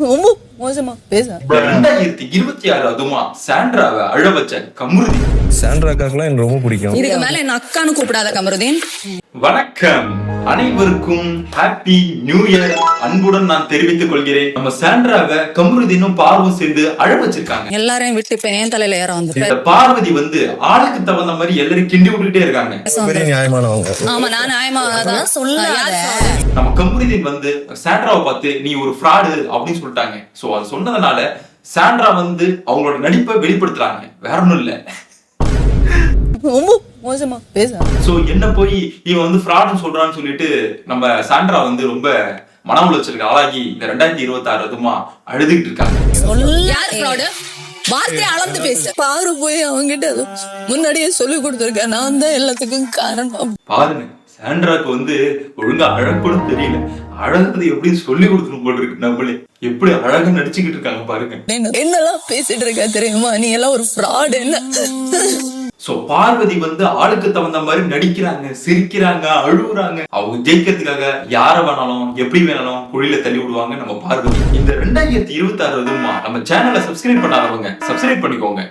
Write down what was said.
ரொம்ப மோசமா பேச 2026 அதுமா சாண்ட்ராவை அழ வச்ச கமருதீன். சாண்ட்ராக்காக்கெல்லாம் எனக்கு ரொம்ப பிடிக்கும். இதுக்கு மேல என்ன அக்கான்னு கூப்பிடாத கமருதீன். வணக்கம் அனைவருக்கும் ஹாப்பி நியூ இயர் அன்புடன் நான் தெரிவித்துக் கொள்கிறேன். நம்ம சாண்ட்ராவை கமருதீனும் பார்வும் சேர்ந்து அழ வச்சிருக்காங்க. எல்லாரையும் விட்டு இப்ப ஏன் தலையில ஏற வந்து இந்த பார்வதி வந்து ஆளுக்கு தகுந்த மாதிரி எல்லாரும் கிண்டி விட்டுட்டே இருக்காங்க. பெரிய நியாயமானவங்க. ஆமா நான் நியாயமாதான் சொல்லாத. நம்ம கமருதீன் வந்து சாண்ட்ராவை பார்த்து நீ ஒரு ஃப்ராடு அப்படின்னு சொல்லிட்டாங்க. சோ அது சொன்னதுனால சாண்ட்ரா வந்து அவங்களோட நடிப்பை வெளிப்படுத்துறாங்க. வேற ஒண்ணும் இல்ல, ரொம்ப மோசமா பேச. சோ என்ன போய் இவன் வந்து ஃப்ராடுன்னு சொல்றான்னு சொல்லிட்டு நம்ம சாண்ட்ரா வந்து ரொம்ப மன உளைச்சலுக்கு ஆளாகி இந்த 2026 அதுமா அழுதுகிட்டு இருக்காங்க. யார் ஃப்ராடு? வார்த்தையை அளந்து பேச. பாரு போய் அவங்கிட்ட முன்னாடியே சொல்லி கொடுத்துருக்கேன். நான் தான் எல்லாத்துக்கும் காரணம். பாருங்க, சாண்ட்ராக்கு வந்து ஒழுங்கா அழக்கூட தெரியல. அழகு எப்படி சொல்லி கொடுக்கணும் போல இருக்கு. நம்மளே எப்படி அழகா நடிச்சுக்கிட்டு இருக்காங்க பாருங்க. என்னெல்லாம் பேசிட்டு இருக்க தெரியுமா? நீ எல்லாம் ஒரு ஃப்ராடு. என்ன சோ பார்வதி வந்து ஆளுக்கு தகுந்த மாதிரி நடிக்கிறாங்க, சிரிக்கிறாங்க, அழுகுறாங்க. அவங்க ஜெயிக்கிறதுக்காக யார வேணாலும் எப்படி வேணாலும் குழியில தள்ளி விடுவாங்க நம்ம பார்வதி. இந்த 2026 நம்ம சேனலை சப்ஸ்கிரைப் பண்ணாதவங்க சப்ஸ்கிரைப் பண்ணிக்கோங்க.